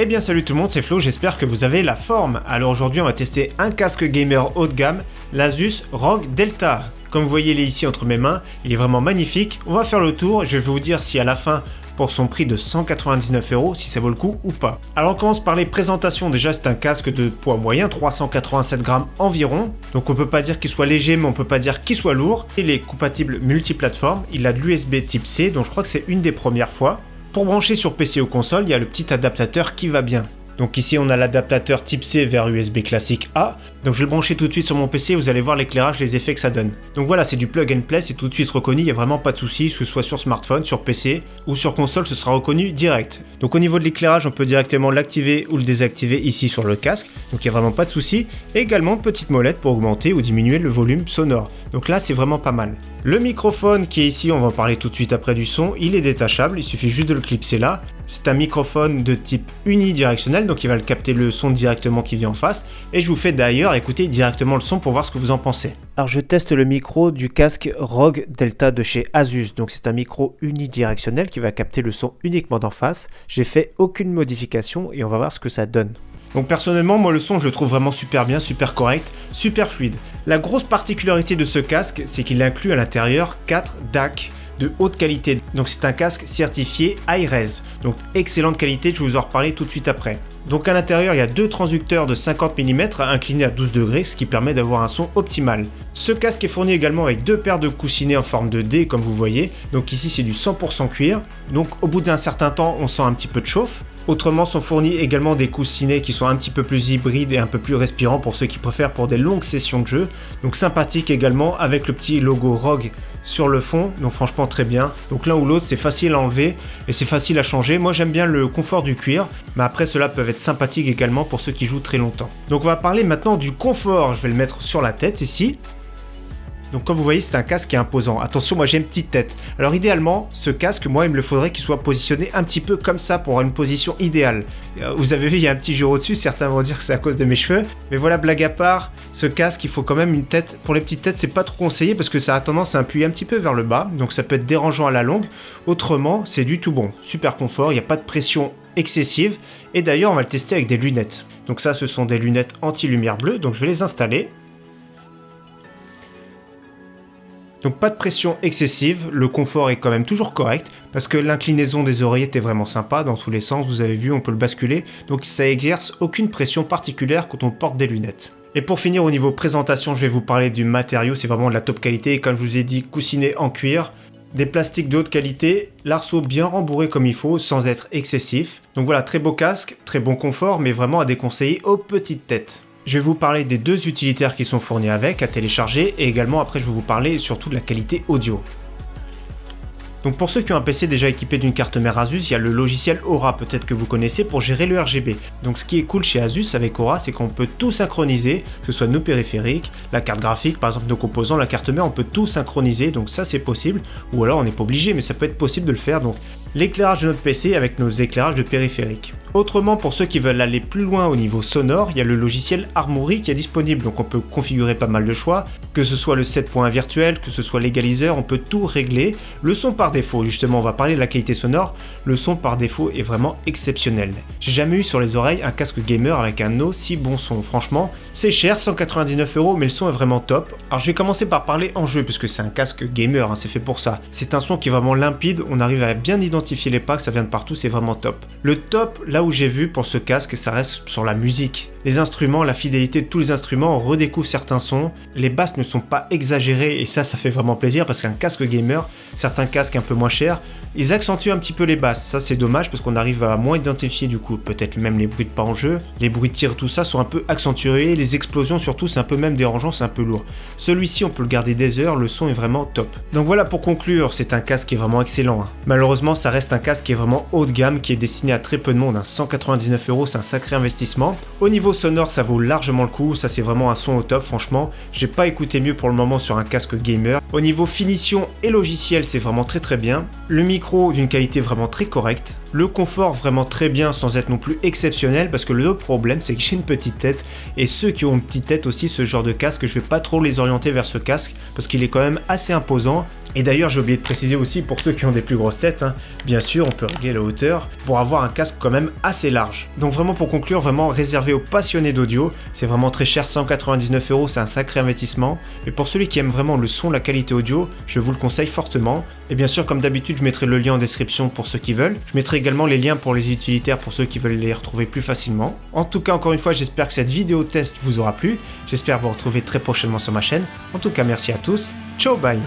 Eh bien salut tout le monde, c'est Flo, j'espère que vous avez la forme. Alors aujourd'hui on va tester un casque gamer haut de gamme, l'Asus ROG Delta. Comme vous voyez il est ici entre mes mains, il est vraiment magnifique. On va faire le tour, je vais vous dire si à la fin, pour son prix de 199€, si ça vaut le coup ou pas. Alors on commence par les présentations, déjà c'est un casque de poids moyen, 387 grammes environ. Donc on peut pas dire qu'il soit léger, mais on peut pas dire qu'il soit lourd. Il est compatible multiplateforme, il a de l'USB type C, donc je crois que c'est une des premières fois. Pour brancher sur PC ou console, il y a le petit adaptateur qui va bien. Donc ici on a l'adaptateur type C vers USB classique A. Donc je vais le brancher tout de suite sur mon PC et vous allez voir l'éclairage, les effets que ça donne. Donc voilà, c'est du plug and play, c'est tout de suite reconnu, il n'y a vraiment pas de souci, que ce soit sur smartphone, sur PC ou sur console, ce sera reconnu direct. Donc au niveau de l'éclairage, on peut directement l'activer ou le désactiver ici sur le casque, donc il n'y a vraiment pas de souci. Et également petite molette pour augmenter ou diminuer le volume sonore. Donc là c'est vraiment pas mal. Le microphone qui est ici, on va en parler tout de suite après du son, il est détachable, il suffit juste de le clipser là. C'est un microphone de type unidirectionnel, donc il va le capter le son directement qui vient en face. Et je vous fais d'ailleurs écouter directement le son pour voir ce que vous en pensez. Alors je teste le micro du casque ROG Delta de chez Asus, donc c'est un micro unidirectionnel qui va capter le son uniquement d'en face. J'ai fait aucune modification et on va voir ce que ça donne. Donc personnellement, moi le son je le trouve vraiment super bien, super correct, super fluide. La grosse particularité de ce casque, c'est qu'il inclut à l'intérieur 4 DAC de haute qualité. Donc c'est un casque certifié Hi-Res, donc excellente qualité, je vais vous en reparler tout de suite après. Donc à l'intérieur, il y a deux transducteurs de 50 mm inclinés à 12 degrés, ce qui permet d'avoir un son optimal. Ce casque est fourni également avec deux paires de coussinets en forme de D, comme vous voyez. Donc ici, c'est du 100% cuir. Donc au bout d'un certain temps, on sent un petit peu de chauffe. Autrement, sont fournis également des coussinets qui sont un petit peu plus hybrides et un peu plus respirants pour ceux qui préfèrent pour des longues sessions de jeu. Donc sympathique également avec le petit logo ROG sur le fond, donc franchement très bien. Donc l'un ou l'autre, c'est facile à enlever et c'est facile à changer. Moi j'aime bien le confort du cuir, mais après cela peut être sympathique également pour ceux qui jouent très longtemps. Donc on va parler maintenant du confort. Je vais le mettre sur la tête ici. Donc comme vous voyez, c'est un casque qui est imposant. Attention, moi j'ai une petite tête. Alors idéalement, ce casque, moi il me le faudrait qu'il soit positionné un petit peu comme ça pour avoir une position idéale. Vous avez vu, il y a un petit jeu au-dessus, certains vont dire que c'est à cause de mes cheveux. Mais voilà, blague à part, ce casque, il faut quand même une tête. Pour les petites têtes, c'est pas trop conseillé parce que ça a tendance à appuyer un petit peu vers le bas. Donc ça peut être dérangeant à la longue. Autrement, c'est du tout bon. Super confort, il n'y a pas de pression excessive. Et d'ailleurs, on va le tester avec des lunettes. Donc ça, ce sont des lunettes anti-lumière bleue. Donc je vais les installer. Donc pas de pression excessive, le confort est quand même toujours correct, parce que l'inclinaison des oreillettes est vraiment sympa dans tous les sens, vous avez vu, on peut le basculer, donc ça exerce aucune pression particulière quand on porte des lunettes. Et pour finir au niveau présentation, je vais vous parler du matériau, c'est vraiment de la top qualité, et comme je vous ai dit, coussinet en cuir, des plastiques de haute qualité, l'arceau bien rembourré comme il faut, sans être excessif. Donc voilà, très beau casque, très bon confort, mais vraiment à déconseiller aux petites têtes. Je vais vous parler des deux utilitaires qui sont fournis avec, à télécharger, et également après je vais vous parler surtout de la qualité audio. Donc pour ceux qui ont un PC déjà équipé d'une carte mère Asus, il y a le logiciel Aura, peut-être que vous connaissez, pour gérer le RGB. Donc ce qui est cool chez Asus avec Aura, c'est qu'on peut tout synchroniser, que ce soit nos périphériques, la carte graphique, par exemple nos composants, la carte mère, on peut tout synchroniser, donc ça c'est possible, ou alors on n'est pas obligé, mais ça peut être possible de le faire, donc l'éclairage de notre PC avec nos éclairages de périphériques. Autrement, pour ceux qui veulent aller plus loin au niveau sonore, il y a le logiciel Armoury qui est disponible, donc on peut configurer pas mal de choix, que ce soit le 7.1 virtuel, que ce soit l'égaliseur, on peut tout régler. Le son par défaut, justement, on va parler de la qualité sonore, le son par défaut est vraiment exceptionnel. J'ai jamais eu sur les oreilles un casque gamer avec un aussi bon son, franchement, c'est cher, 199€, mais le son est vraiment top. Alors je vais commencer par parler en jeu, puisque c'est un casque gamer, hein, c'est fait pour ça. C'est un son qui est vraiment limpide, on arrive à bien identifier les packs, ça vient de partout, c'est vraiment top. Le top, là où j'ai vu pour ce casque, ça reste sur la musique. Les instruments, la fidélité de tous les instruments, on redécouvre certains sons. Les basses ne sont pas exagérées et ça fait vraiment plaisir parce qu'un casque gamer, certains casques un peu moins chers, ils accentuent un petit peu les basses. Ça c'est dommage parce qu'on arrive à moins identifier du coup, peut-être même les bruits de pas en jeu. Les bruits de tir, tout ça sont un peu accentués. Les explosions surtout, c'est un peu même dérangeant, c'est un peu lourd. Celui-ci, on peut le garder des heures, le son est vraiment top. Donc voilà, pour conclure, c'est un casque qui est vraiment excellent. Malheureusement, ça reste un casque qui est vraiment haut de gamme, qui est destiné à très peu de monde. 199€, c'est un sacré investissement. Au niveau sonore, ça vaut largement le coup, ça c'est vraiment un son au top franchement. J'ai pas écouté mieux pour le moment sur un casque gamer. Au niveau finition et logiciel, c'est vraiment très bien. Le micro d'une qualité vraiment très correcte. Le confort vraiment très bien sans être non plus exceptionnel parce que le problème c'est que j'ai une petite tête et ceux qui ont une petite tête aussi, ce genre de casque, je vais pas trop les orienter vers ce casque parce qu'il est quand même assez imposant. Et d'ailleurs j'ai oublié de préciser aussi pour ceux qui ont des plus grosses têtes, bien sûr on peut régler la hauteur pour avoir un casque quand même assez large. Donc vraiment pour conclure, vraiment réservé aux passionnés d'audio, c'est vraiment très cher, 199 €, c'est un sacré investissement. Mais pour celui qui aime vraiment le son, la qualité audio, je vous le conseille fortement. Et bien sûr comme d'habitude je mettrai le lien en description pour ceux qui veulent. Je mettrai également les liens pour les utilitaires pour ceux qui veulent les retrouver plus facilement. En tout cas encore une fois j'espère que cette vidéo test vous aura plu. J'espère vous retrouver très prochainement sur ma chaîne. En tout cas merci à tous, ciao bye.